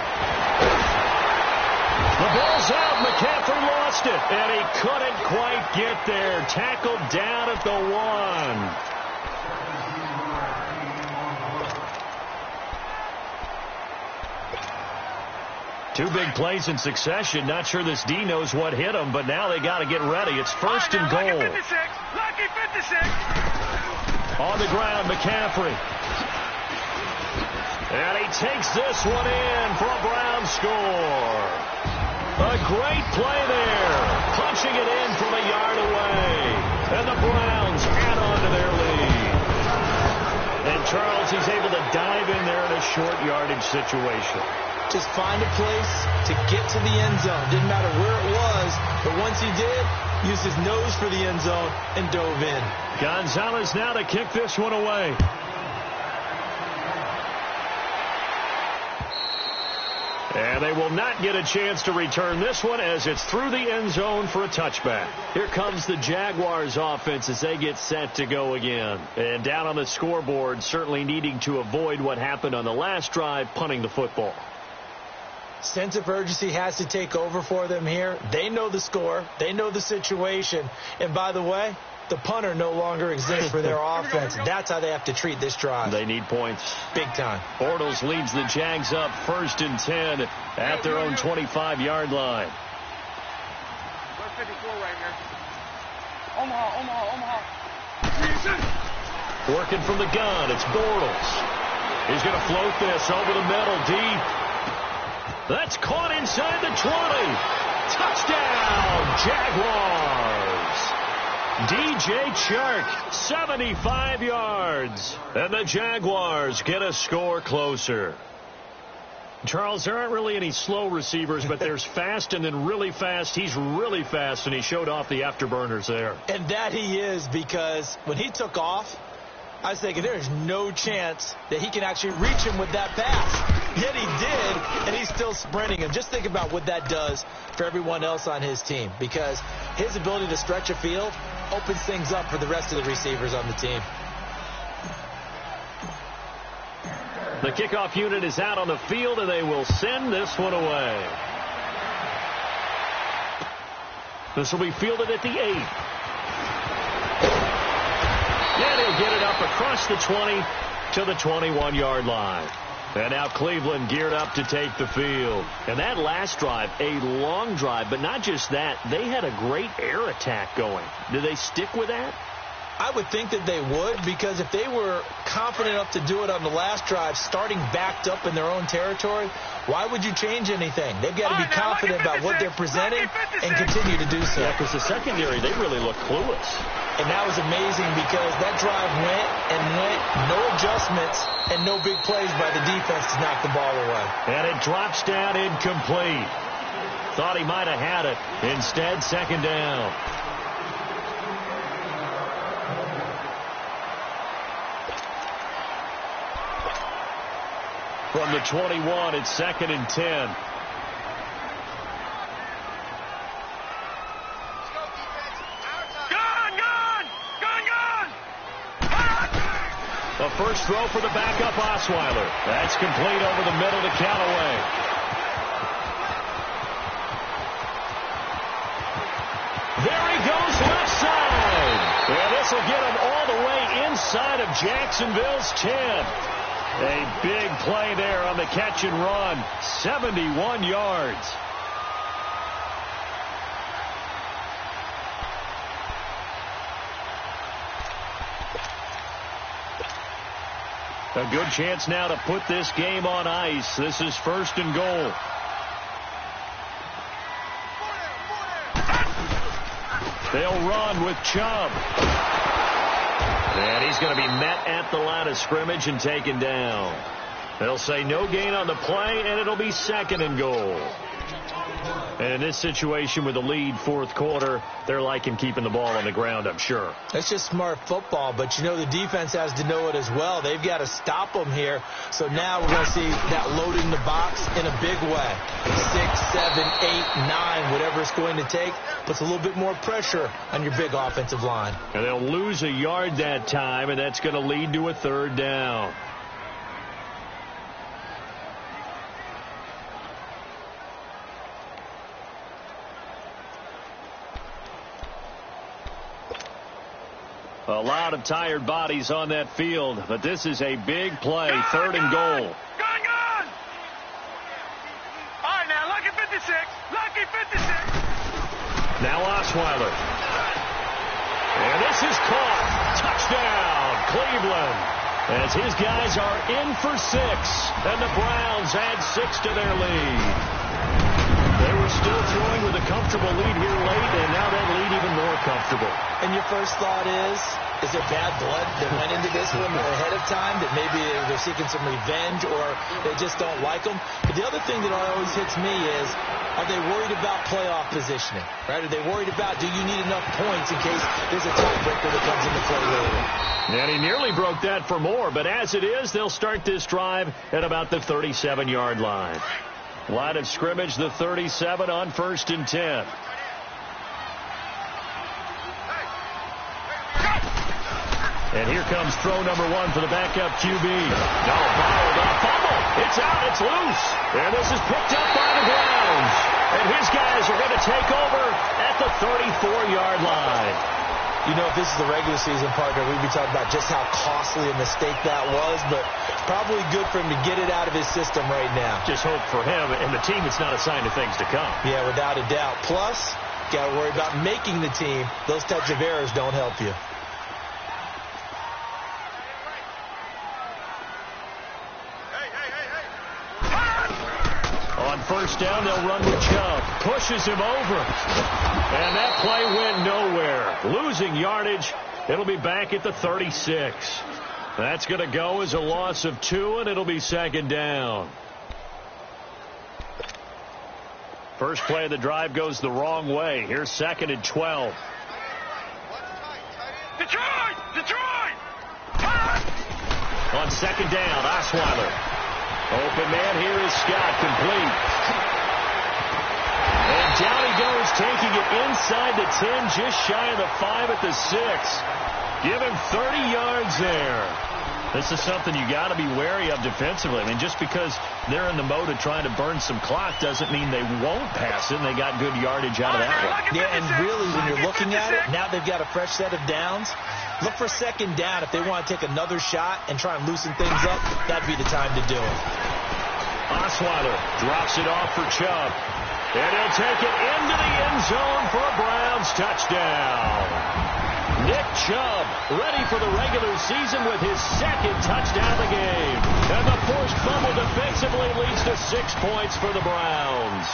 The ball's out. McCaffrey lost it, and he couldn't quite get there. Tackled down at the 1. 2 big plays in succession. Not sure this D knows what hit him, but now they got to get ready. It's 1st and goal. Lucky 56. On the ground, McCaffrey. And he takes this one in for a Brown score. A great play there. Punching it in from a yard away. And the Browns add on to their lead. And Charles, he's able to dive in there in a short yardage situation. Just find a place to get to the end zone. Didn't matter where it was, but once he did, used his nose for the end zone and dove in. Gonzalez now to kick this one away. And they will not get a chance to return this one as it's through the end zone for a touchback. Here comes the Jaguars offense as they get set to go again. And down on the scoreboard, certainly needing to avoid what happened on the last drive, punting the football. Sense of urgency has to take over for them here. They know the score. They know the situation. And by the way, the punter no longer exists for their offense. That's how they have to treat this drive. They need points. Big time. Bortles leads the Jags up 1st and 10 at their own 25-yard line. 54 right here. Omaha. Working from the gun, it's Bortles. He's going to float this over the middle, deep. That's caught inside the 20. Touchdown, Jaguars. DJ Chark, 75 yards. And the Jaguars get a score closer. Charles, there aren't really any slow receivers, but there's fast and then really fast. He's really fast, and he showed off the afterburners there. And that he is, because when he took off, I was thinking there's no chance that he can actually reach him with that pass. Yet he did, and he's still sprinting. And just think about what that does for everyone else on his team, because his ability to stretch a field opens things up for the rest of the receivers on the team. The kickoff unit is out on the field, and they will send this one away. This will be fielded at the 8. And he'll get it up across the 20 to the 21-yard line. And now Cleveland geared up to take the field. And that last drive, a long drive, but not just that. They had a great air attack going. Do they stick with that? I would think that they would, because if they were confident enough to do it on the last drive, starting backed up in their own territory, why would you change anything? They've got to be confident about what they're presenting and continue to do so. Yeah, because the secondary, they really look clueless. And that was amazing, because that drive went and went, no adjustments and no big plays by the defense to knock the ball away. And it drops down incomplete. Thought he might have had it. Instead, second down. From the 21, it's 2nd and 10. A first throw for the backup Osweiler. That's complete over the middle to Callaway. There he goes left side. And this will get him all the way inside of Jacksonville's 10. A big play there on the catch and run. 71 yards. A good chance now to put this game on ice. This is 1st and goal. They'll run with Chubb. And he's going to be met at the line of scrimmage and taken down. They'll say no gain on the play, and it'll be 2nd and goal. And in this situation with the lead 4th quarter, they're liking keeping the ball on the ground, I'm sure. That's just smart football, but you know the defense has to know it as well. They've got to stop them here. So now we're going to see that loading the box in a big way. 6, 7, 8, 9, whatever it's going to take, puts a little bit more pressure on your big offensive line. And they'll lose a yard that time, and that's going to lead to a 3rd down. A lot of tired bodies on that field, but this is a big play. 3rd and goal. Gone! All right, now, lucky 56. Lucky 56. Now Osweiler. And this is caught. Touchdown, Cleveland. As his guys are in for 6, and the Browns add 6 to their lead. They were still throwing with a comfortable lead here late, and now that lead even more comfortable. And your first thought is there bad blood that went into this one ahead of time, that maybe they're seeking some revenge or they just don't like them? But the other thing that always hits me is, are they worried about playoff positioning? Right? Are they worried about, do you need enough points in case there's a tiebreaker that comes into play later? And he nearly broke that for more, but as it is, they'll start this drive at about the 37-yard line. Line of scrimmage, the 37 on 1st and 10. And here comes throw number 1 for the backup QB. No, fouled off, fumble. It's out, it's loose. And this is picked up by the Browns. And his guys are going to take over at the 34-yard line. You know, if this is the regular season, partner, we'd be talking about just how costly a mistake that was, but probably good for him to get it out of his system right now. Just hope for him and the team it's not a sign of things to come. Yeah, without a doubt. Plus, got to worry about making the team. Those types of errors don't help you. first down, they'll run with Chubb. Pushes him over. And that play went nowhere. Losing yardage. It'll be back at the 36. That's going to go as a loss of 2, and it'll be second down. First play of the drive goes the wrong way. Here's second and 12. Detroit! Detroit! On second down, Osweiler. Open man here is Scott, complete. And down he goes, taking it inside the 10, just shy of the 5 at the 6. Give him 30 yards there. This is something you got to be wary of defensively. I mean, just because they're in the mode of trying to burn some clock doesn't mean they won't pass it, and they got good yardage out of that one. Yeah, and really, when you're looking at it, now they've got a fresh set of downs. Look for second down if they want to take another shot and try and loosen things up. That'd be the time to do it. Osweiler drops it off for Chubb. And he'll take it into the end zone for a Browns touchdown. Nick Chubb ready for the regular season with his second touchdown of the game. And the forced fumble defensively leads to 6 points for the Browns.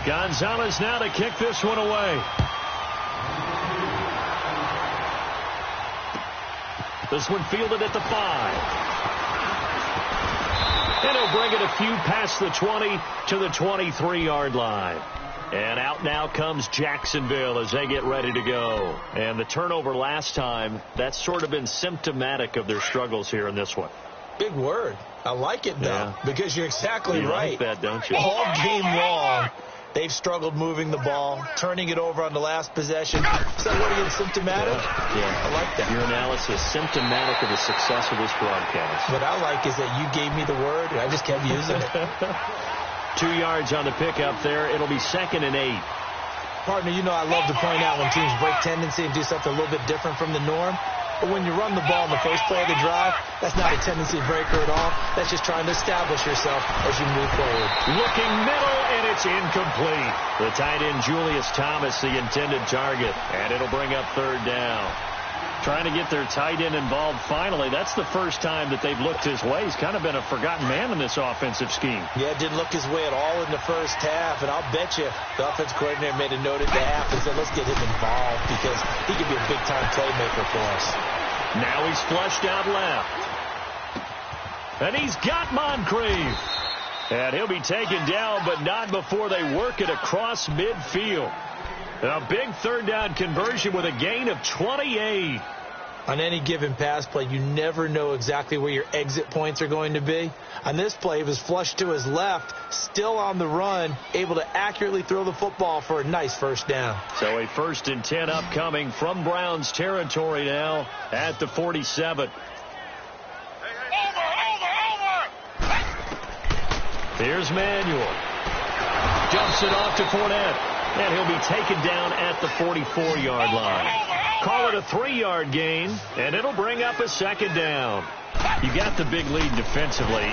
Gonzalez now to kick this one away. This one fielded at the 5. And he'll bring it a few past the 20 to the 23-yard line. And out now comes Jacksonville as they get ready to go. And the turnover last time, that's sort of been symptomatic of their struggles here in this one. Big word. I like it, though, because you're exactly right. You like that, don't you? All game long, they've struggled moving the ball, turning it over on the last possession. So what are you, symptomatic? Yeah. I like that. Your analysis, symptomatic of the success of this broadcast. What I like is that you gave me the word, and I just kept using it. 2 yards on the pickup there. It'll be second and 8. Partner, you know I love to point out when teams break tendency and do something a little bit different from the norm. But when you run the ball in the first play of the drive, that's not a tendency breaker at all. That's just trying to establish yourself as you move forward. Looking middle, and it's incomplete. The tight end, Julius Thomas, the intended target. And it'll bring up third down. Trying to get their tight end involved finally. That's the first time that they've looked his way. He's kind of been a forgotten man in this offensive scheme. Yeah, it didn't look his way at all in the first half. And I'll bet you the offense coordinator made a note at the half and said, let's get him involved because he could be a big-time playmaker for us. Now he's flushed out left. And he's got Moncrief. And he'll be taken down, but not before they work it across midfield. A big third down conversion with a gain of 28. On any given pass play, you never know exactly where your exit points are going to be. On this play, he was flushed to his left, still on the run, able to accurately throw the football for a nice first down. So a 1st and 10 upcoming from Browns territory now at the 47. Here's Manuel. Dumps it off to Fournette. And he'll be taken down at the 44-yard line. Call it a 3-yard gain, and it'll bring up a second down. You got the big lead defensively,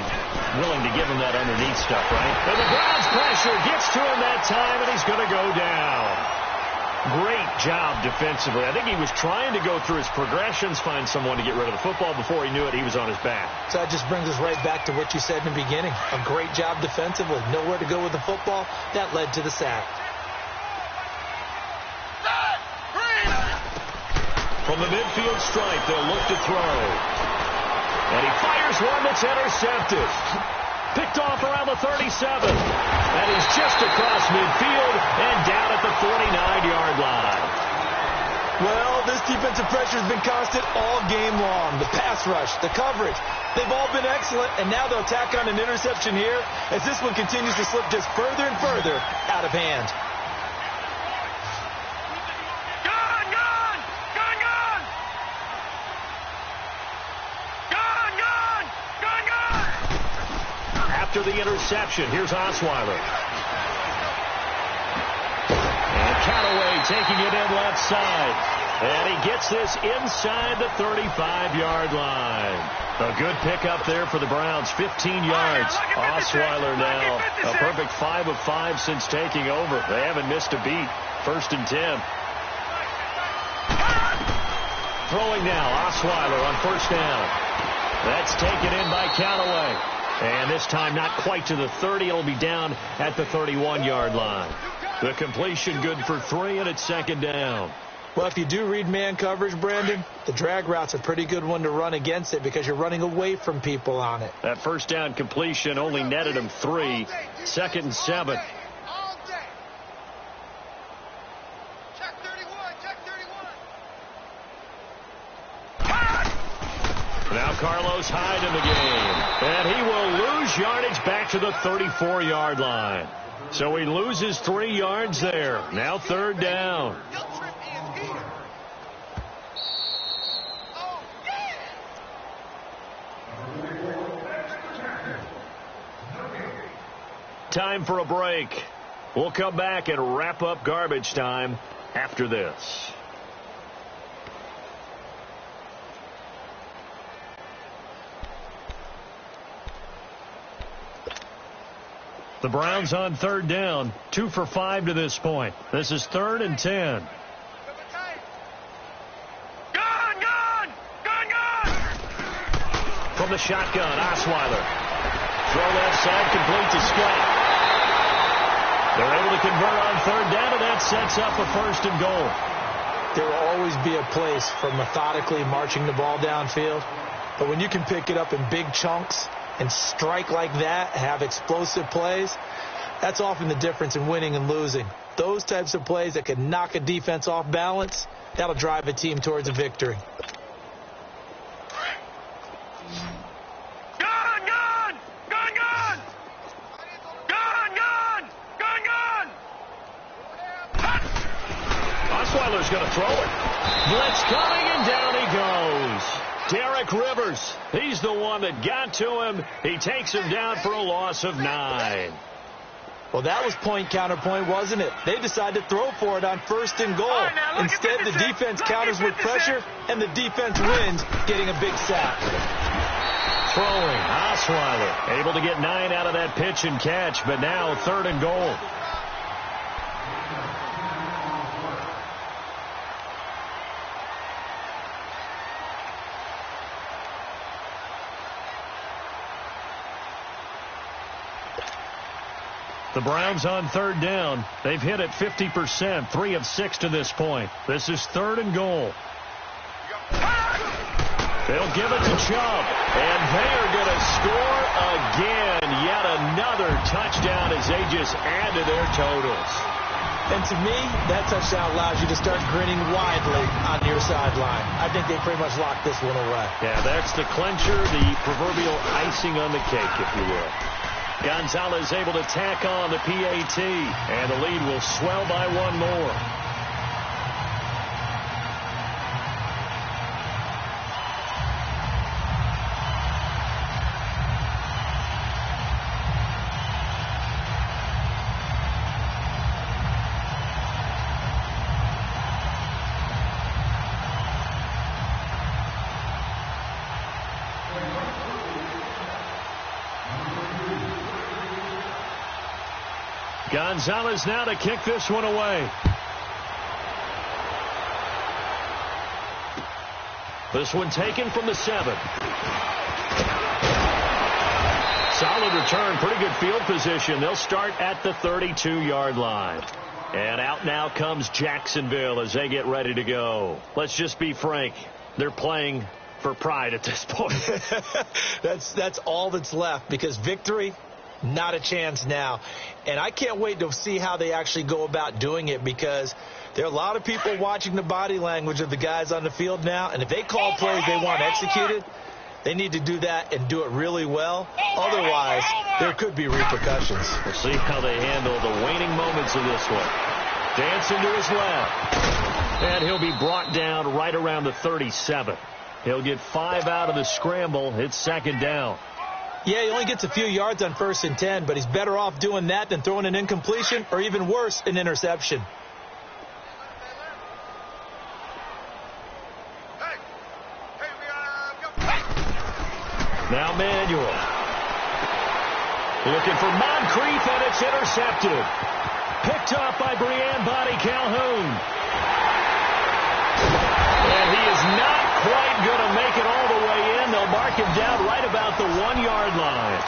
willing to give him that underneath stuff, right? And the Browns pressure gets to him that time, and he's going to go down. Great job defensively. I think he was trying to go through his progressions, find someone to get rid of the football. Before he knew it, he was on his back. So that just brings us right back to what you said in the beginning. A great job defensively. Nowhere to go with the football. That led to the sack. From the midfield stripe, they'll look to throw. And he fires one that's intercepted. Picked off around the 37. And he's just across midfield and down at the 49-yard line. Well, this defensive pressure has been constant all game long. The pass rush, the coverage, they've all been excellent. And now they'll tack on an interception here as this one continues to slip just further and further out of hand. After the interception, here's Osweiler. And Callaway taking it in left side. And he gets this inside the 35-yard line. A good pickup there for the Browns, 15 yards. Osweiler now a perfect 5 of 5 since taking over. They haven't missed a beat. 1st and 10. Throwing now, Osweiler on 1st down. That's taken in by Callaway. And this time not quite to the 30. It'll be down at the 31-yard line. The completion good for 3, and it's second down. Well, if you do read man coverage, Brandon, the drag route's a pretty good one to run against it because you're running away from people on it. That first down completion only netted him 3. Second and 7. Check 31, check 31. Now Carlos Hyde in the game. And he will lose yardage back to the 34-yard line. So he loses 3 yards there. Now third down. Time for a break. We'll come back and wrap up garbage time after this. The Browns on third down, 2 for 5 to this point. This is 3rd and 10. From the shotgun, Osweiler. Throw left side, complete to Scott. They're able to convert on third down, and that sets up a 1st and goal. There will always be a place for methodically marching the ball downfield. But when you can pick it up in big chunks and strike like that, have explosive plays, that's often the difference in winning and losing. Those types of plays that can knock a defense off balance, that'll drive a team towards a victory. Osweiler's going to throw it. Blitz coming, and down he goes. Derek Rivers, he's the one that got to him. He takes him down for a loss of 9. Well, that was point counterpoint, wasn't it? They decided to throw for it on 1st and goal. Instead, the defense counters with pressure, and the defense wins, getting a big sack. Throwing, Osweiler able to get 9 out of that pitch and catch, but now 3rd and goal. The Browns on third down. They've hit it 50%, 3 of 6 to this point. This is 3rd and goal. They'll give it to Chubb, and they are going to score again. Yet another touchdown as they just add to their totals. And to me, that touchdown allows you to start grinning widely on your sideline. I think they pretty much locked this one away. Yeah, that's the clincher, the proverbial icing on the cake, if you will. Gonzalez able to tack on the PAT, and the lead will swell by 1 more. Gonzalez now to kick this one away. This one taken from the 7. Solid return, pretty good field position. They'll start at the 32-yard line. And out now comes Jacksonville as they get ready to go. Let's just be frank. They're playing for pride at this point. That's all that's left, because victory, not a chance now. And I can't wait to see how they actually go about doing it, because there are a lot of people watching the body language of the guys on the field now. And if they call plays they want executed, they need to do that and do it really well. Otherwise, there could be repercussions. We'll see how they handle the waning moments of this one. Dancing to his left. And he'll be brought down right around the 37. He'll get 5 out of the scramble. It's second down. Yeah, he only gets a few yards on 1st and 10, but he's better off doing that than throwing an incompletion, or even worse, an interception. Now Manuel. Looking for Moncrief, and it's intercepted. Picked up by Brianne Body Calhoun. And he is not quite going to make it all the way in. They'll mark second down right about the 1-yard line.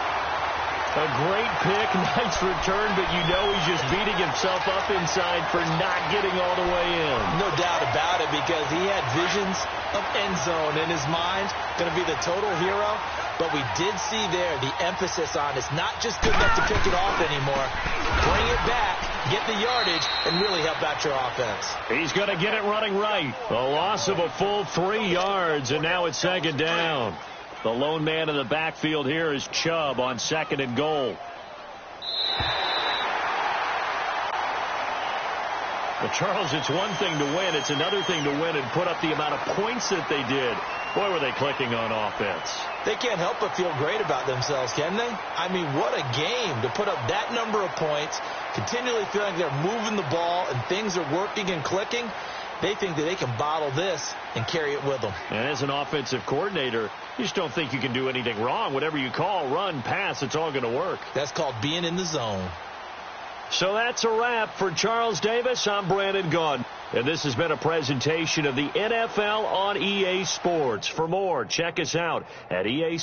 A great pick, nice return, but you know he's just beating himself up inside for not getting all the way in. No doubt about it, because he had visions of end zone in his mind, going to be the total hero. But we did see there the emphasis on it's not just good enough to pick it off anymore. Bring it back, get the yardage, and really help out your offense. He's going to get it running right. A loss of a full 3 yards, and now it's second down. The lone man in the backfield here is Chubb on 2nd and goal. But Charles, it's one thing to win. It's another thing to win and put up the amount of points that they did. Boy, were they clicking on offense. They can't help but feel great about themselves, can they? I mean, what a game to put up that number of points, continually feeling like they're moving the ball and things are working and clicking. They think that they can bottle this and carry it with them. And as an offensive coordinator, you just don't think you can do anything wrong. Whatever you call, run, pass, it's all going to work. That's called being in the zone. So that's a wrap for Charles Davis. I'm Brandon Gaudin. And this has been a presentation of the NFL on EA Sports. For more, check us out at EA